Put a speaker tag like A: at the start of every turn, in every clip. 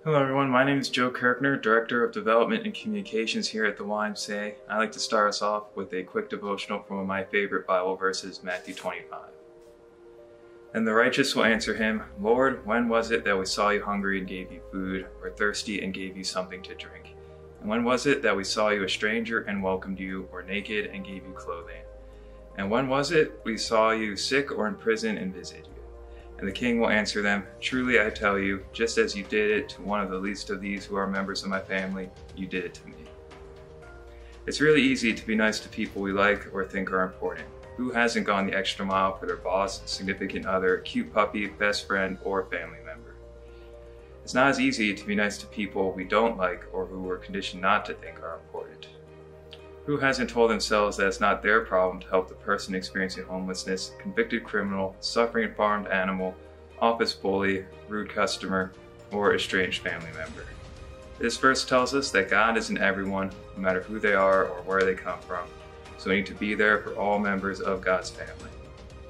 A: Hello everyone, my name is Joe Kirkner, Director of Development and Communications here at the YMCA. I'd like to start us off with a quick devotional from one of my favorite Bible verses, Matthew 25. And the righteous will answer him, Lord, when was it that we saw you hungry and gave you food, or thirsty and gave you something to drink? And when was it that we saw you a stranger and welcomed you, or naked and gave you clothing? And when was it we saw you sick or in prison and visited you? And the king will answer them, Truly I tell you, just as you did it to one of the least of these who are members of my family, you did it to me. It's really easy to be nice to people we like or think are important. Who hasn't gone the extra mile for their boss, significant other, cute puppy, best friend, or family member? It's not as easy to be nice to people we don't like or who we're conditioned not to think are important. Who hasn't told themselves that it's not their problem to help the person experiencing homelessness, convicted criminal, suffering farmed animal, office bully, rude customer, or estranged family member? This verse tells us that God is in everyone, no matter who they are or where they come from, so we need to be there for all members of God's family.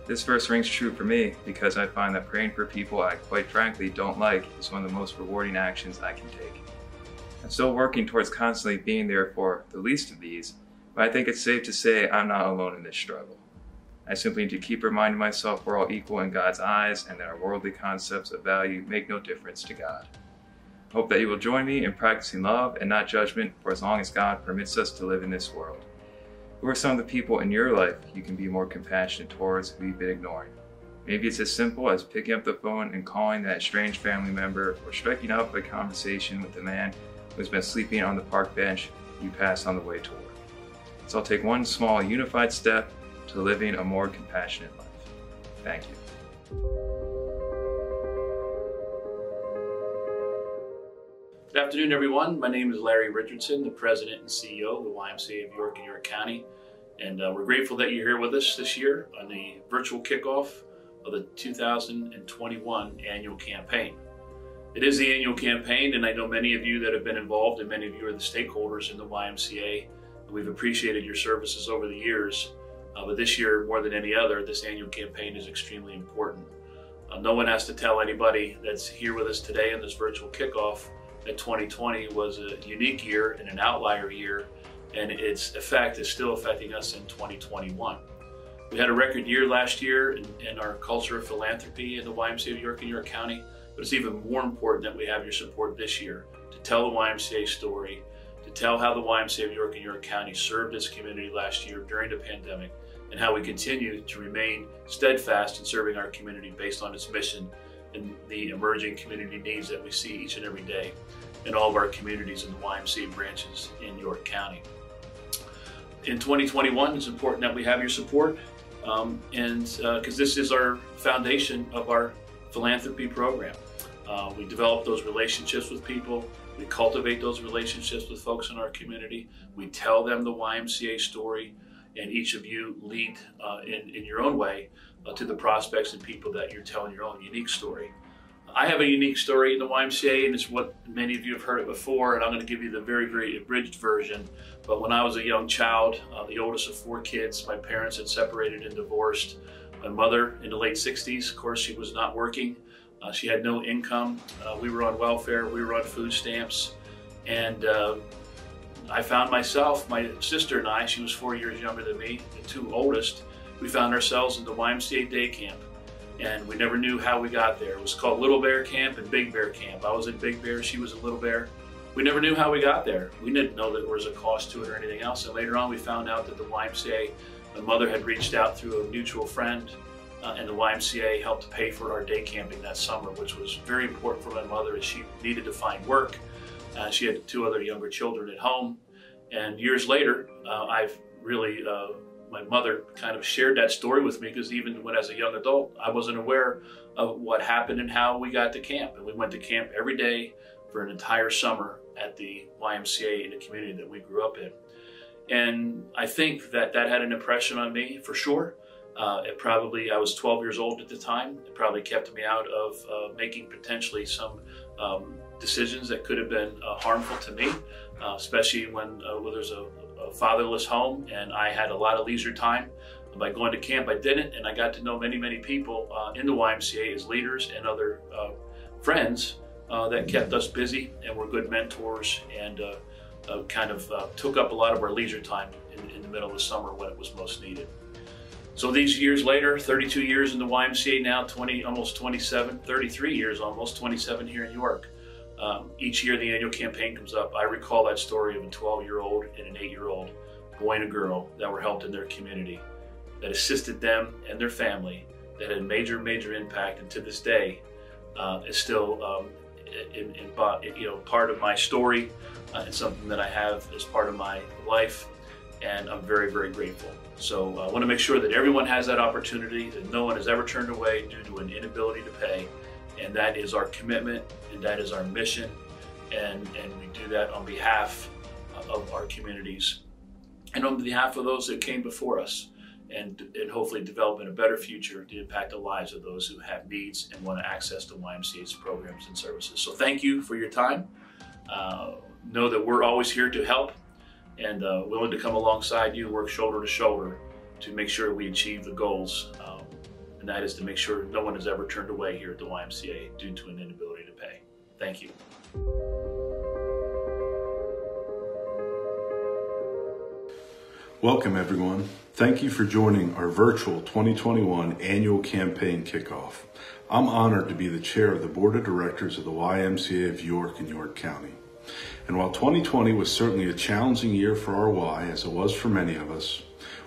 A: This verse rings true for me because I find that praying for people I quite frankly don't like is one of the most rewarding actions I can take. I'm still working towards constantly being there for the least of these, but I think it's safe to say I'm not alone in this struggle. I simply need to keep reminding myself we're all equal in God's eyes and that our worldly concepts of value make no difference to God. I hope that you will join me in practicing love and not judgment for as long as God permits us to live in this world. Who are some of the people in your life you can be more compassionate towards who you've been ignoring? Maybe it's as simple as picking up the phone and calling that strange family member, or striking up a conversation with the man who's been sleeping on the park bench you passed on the way to work. So I'll take one small unified step to living a more compassionate life. Thank you.
B: Good afternoon, everyone. My name is Larry Richardson, the President and CEO of the YMCA of York and York County. And we're grateful that you're here with us this year on the virtual kickoff of the 2021 annual campaign. It is the annual campaign, and I know many of you that have been involved and many of you are the stakeholders in the YMCA. We've appreciated your services over the years, but this year, more than any other, this annual campaign is extremely important. No one has to tell anybody that's here with us today in this virtual kickoff that 2020 was a unique year and an outlier year, and its effect is still affecting us in 2021. We had a record year last year in our culture of philanthropy in the YMCA of York and York County, but it's even more important that we have your support this year to tell the YMCA story, to tell how the YMCA of York and York County served its community last year during the pandemic, and how we continue to remain steadfast in serving our community based on its mission and the emerging community needs that we see each and every day in all of our communities in the YMCA branches in York County. In 2021, it's important that we have your support, because this is our foundation of our philanthropy program. We develop those relationships with people. We cultivate those relationships with folks in our community. We tell them the YMCA story, and each of you lead in your own way to the prospects and people that you're telling your own unique story. I have a unique story in the YMCA, and it's what many of you have heard it before, and I'm going to give you the very, very abridged version. But when I was a young child, the oldest of 4 kids, my parents had separated and divorced. My mother, in the late 60s, of course, she was not working. She had no income. We were on welfare. We were on food stamps. And I found myself, my sister and I, she was 4 years younger than me, the 2 oldest, we found ourselves in the YMCA day camp. And we never knew how we got there. It was called Little Bear Camp and Big Bear Camp. I was in Big Bear, she was in Little Bear. We never knew how we got there. We didn't know that there was a cost to it or anything else. And later on, we found out that the YMCA, my mother had reached out through a mutual friend, and the YMCA helped pay for our day camping that summer, which was very important for my mother as she needed to find work. She had 2 other younger children at home. And years later, my mother kind of shared that story with me, because even when as a young adult, I wasn't aware of what happened and how we got to camp. And we went to camp every day for an entire summer at the YMCA in the community that we grew up in. And I think that that had an impression on me for sure. I was 12 years old at the time. It probably kept me out of making potentially some decisions that could have been harmful to me, especially when there's a fatherless home and I had a lot of leisure time. By going to camp, I didn't, and I got to know many, many people in the YMCA as leaders and other friends that kept us busy and were good mentors and took up a lot of our leisure time in the middle of the summer when it was most needed. So these years later, 32 years in the YMCA now, 33 years almost, 27 here in York. Each year the annual campaign comes up. I recall that story of a 12-year-old and an 8-year-old boy and a girl that were helped in their community, that assisted them and their family, that had major impact, and to this day is still part of my story and something that I have as part of my life, and I'm very grateful. So I want to make sure that everyone has that opportunity, that no one is ever turned away due to an inability to pay, and that is our commitment and that is our mission, and we do that on behalf of our communities and on behalf of those that came before us, and hopefully developing a better future to impact the lives of those who have needs and want to access the YMCA's programs and services. So thank you for your time. Know that we're always here to help and willing to come alongside you, work shoulder to shoulder to make sure we achieve the goals, and that is to make sure no one is ever turned away here at the YMCA due to an inability to pay. Thank you.
C: Welcome everyone. Thank you for joining our virtual 2021 annual campaign kickoff. I'm honored to be the chair of the board of directors of the YMCA of York and York County. And while 2020 was certainly a challenging year for our Y, as it was for many of us,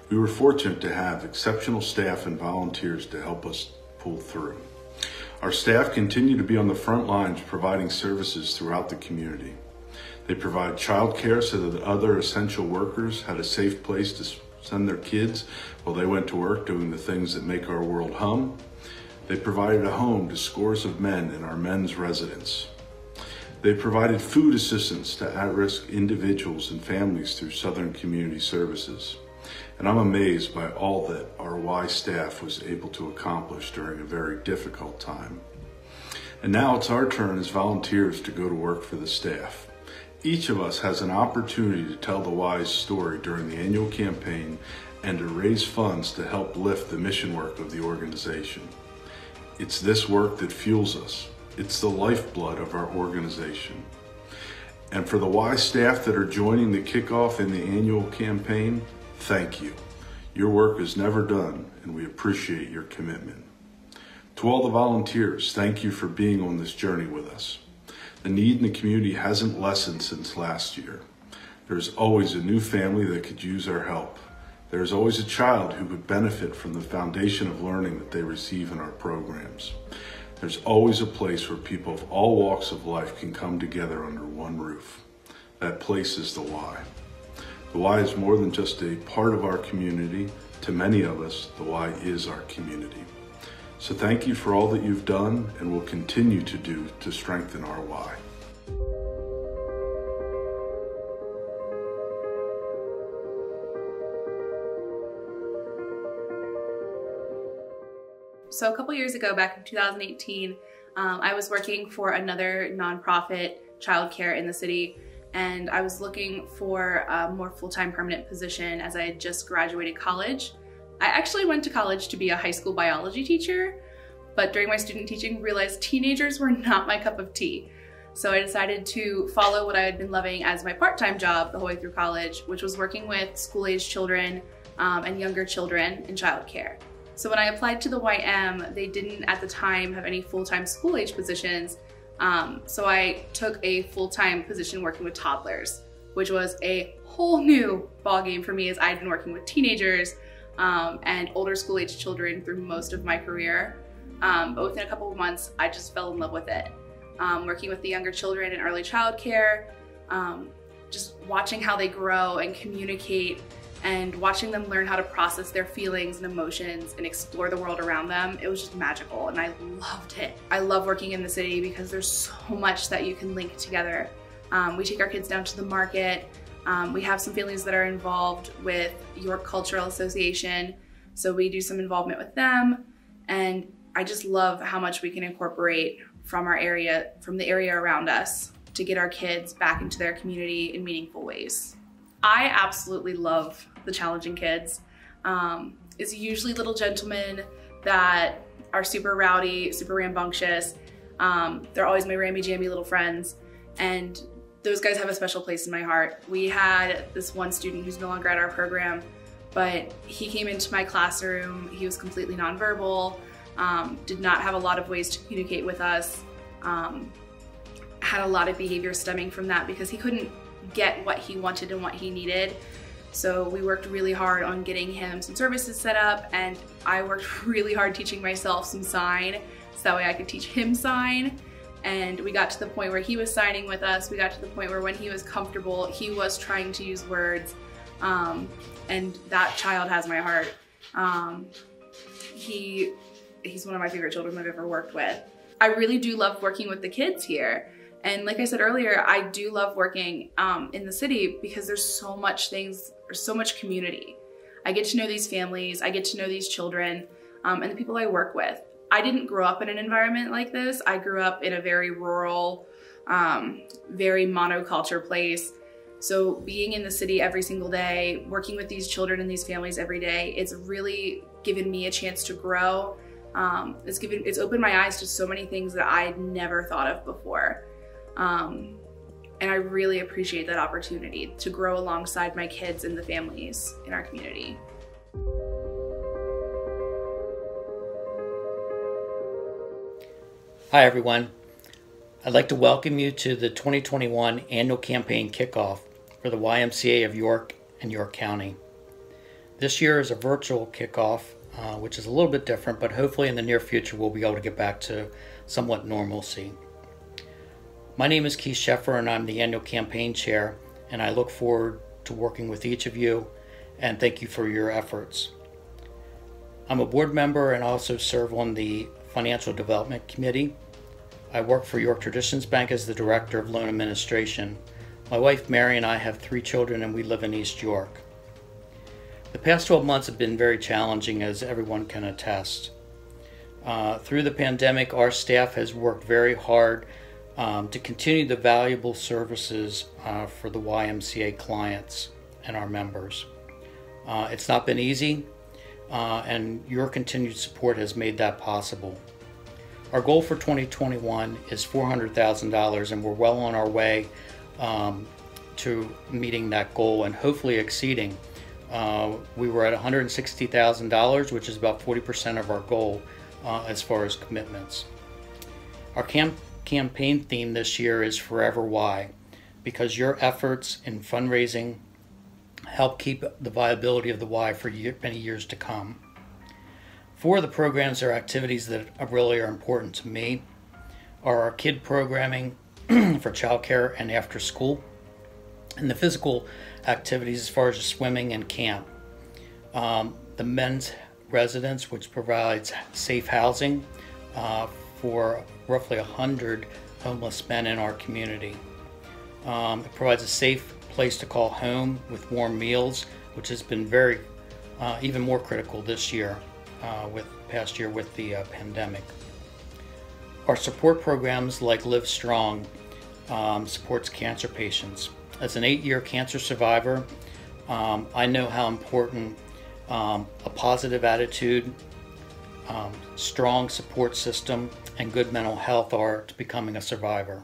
C: we were fortunate to have exceptional staff and volunteers to help us pull through. Our staff continue to be on the front lines providing services throughout the community. They provide childcare so that other essential workers had a safe place to send their kids while they went to work doing the things that make our world hum. They provided a home to scores of men in our men's residence. They provided food assistance to at-risk individuals and families through Southern Community Services. And I'm amazed by all that our Y staff was able to accomplish during a very difficult time. And now it's our turn as volunteers to go to work for the staff. Each of us has an opportunity to tell the Y's story during the annual campaign and to raise funds to help lift the mission work of the organization. It's this work that fuels us. It's the lifeblood of our organization. And for the Y staff that are joining the kickoff in the annual campaign, thank you. Your work is never done, and we appreciate your commitment. To all the volunteers, thank you for being on this journey with us. The need in the community hasn't lessened since last year. There's always a new family that could use our help. There's always a child who would benefit from the foundation of learning that they receive in our programs. There's always a place where people of all walks of life can come together under one roof. That place is the Y. The Y is more than just a part of our community. To many of us, the Y is our community. So thank you for all that you've done and will continue to do to strengthen our Y.
D: So a couple years ago, back in 2018, I was working for another nonprofit childcare in the city, and I was looking for a more full-time permanent position as I had just graduated college. I actually went to college to be a high school biology teacher, but during my student teaching realized teenagers were not my cup of tea. So I decided to follow what I had been loving as my part-time job the whole way through college, which was working with school-aged children and younger children in childcare. So when I applied to the YM, they didn't at the time have any full-time school-age positions, so I took a full-time position working with toddlers, which was a whole new ballgame for me as I'd been working with teenagers and older school-age children through most of my career. But within a couple of months, I just fell in love with it. Working with the younger children in early childcare, just watching how they grow and communicate and watching them learn how to process their feelings and emotions and explore the world around them, it was just magical and I loved it. I love working in the city because there's so much that you can link together. We take our kids down to the market. We have some families that are involved with York Cultural Association, so we do some involvement with them, and I just love how much we can incorporate from our area, from the area around us, to get our kids back into their community in meaningful ways. I absolutely love the challenging kids. It's usually little gentlemen that are super rowdy, super rambunctious. They're always my rammy-jammy little friends, and those guys have a special place in my heart. We had this one student who's no longer at our program, but he came into my classroom. He was completely nonverbal, did not have a lot of ways to communicate with us, had a lot of behavior stemming from that because he couldn't get what he wanted and what he needed. So we worked really hard on getting him some services set up, and I worked really hard teaching myself some sign so that way I could teach him sign. And we got to the point where he was signing with us. We got to the point where when he was comfortable, he was trying to use words. And that child has my heart. He's one of my favorite children I've ever worked with. I really do love working with the kids here. And like I said earlier, I do love working in the city because there's so much community. I get to know these families, I get to know these children, and the people I work with. I didn't grow up in an environment like this. I grew up in a very rural, very monoculture place. So being in the city every single day, working with these children and these families every day, it's really given me a chance to grow. It's opened my eyes to so many things that I'd never thought of before. And I really appreciate that opportunity to grow alongside my kids and the families in our community.
E: Hi everyone. I'd like to welcome you to the 2021 annual campaign kickoff for the YMCA of York and York County. This year is a virtual kickoff, which is a little bit different, but hopefully in the near future we'll be able to get back to somewhat normalcy. My name is Keith Sheffer and I'm the annual campaign chair, and I look forward to working with each of you and thank you for your efforts. I'm a board member and also serve on the Financial Development Committee. I work for York Traditions Bank as the Director of Loan Administration. My wife Mary and I have 3 children and we live in East York. The past 12 months have been very challenging, as everyone can attest. Through the pandemic, our staff has worked very hard to continue the valuable services for the YMCA clients and our members. It's not been easy, and your continued support has made that possible. Our goal for 2021 is $400,000, and we're well on our way to meeting that goal and hopefully exceeding. We were at $160,000, which is about 40% of our goal as far as commitments. Our campaign theme this year is Forever Why, because your efforts in fundraising help keep the viability of the Y for many years to come. 4 of the programs or activities that really are important to me are our kid programming for childcare and after school, and the physical activities as far as swimming and camp. The men's residence, which provides safe housing for roughly 100 homeless men in our community. It provides a safe place to call home with warm meals, which has been very, even more critical this year, past year with the pandemic. Our support programs like Live Strong supports cancer patients. As an 8-year cancer survivor, I know how important a positive attitude, strong support system, and good mental health are to becoming a survivor.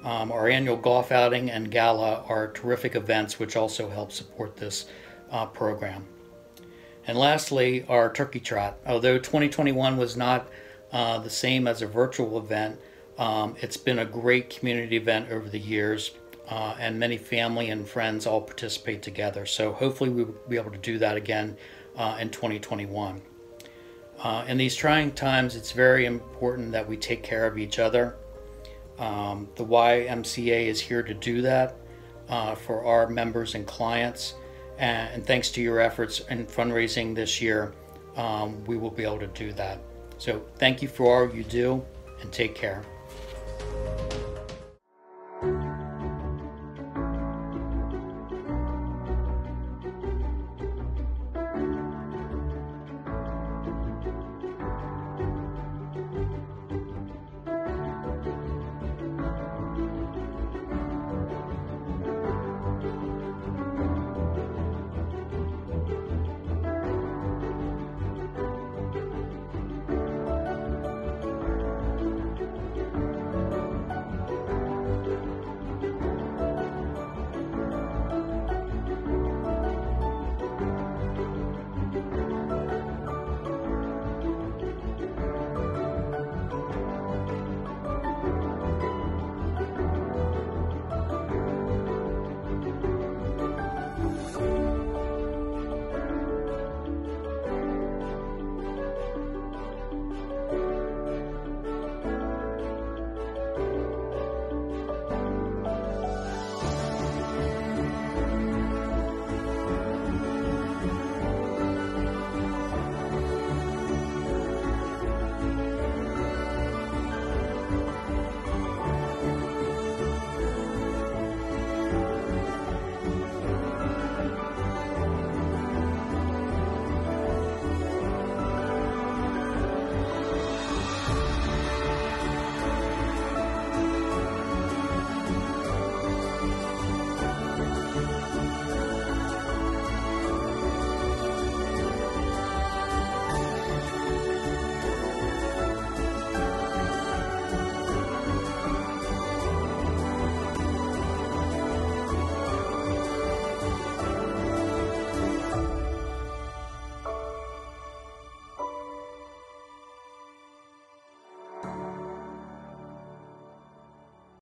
E: Our annual golf outing and gala are terrific events which also help support this program. And lastly, our turkey trot. Although 2021 was not the same as a virtual event, it's been a great community event over the years, and many family and friends all participate together. So hopefully we'll be able to do that again in 2021. In these trying times, it's very important that we take care of each other. The YMCA is here to do that for our members and clients, and thanks to your efforts in fundraising this year, we will be able to do that. So thank you for all you do, and take care.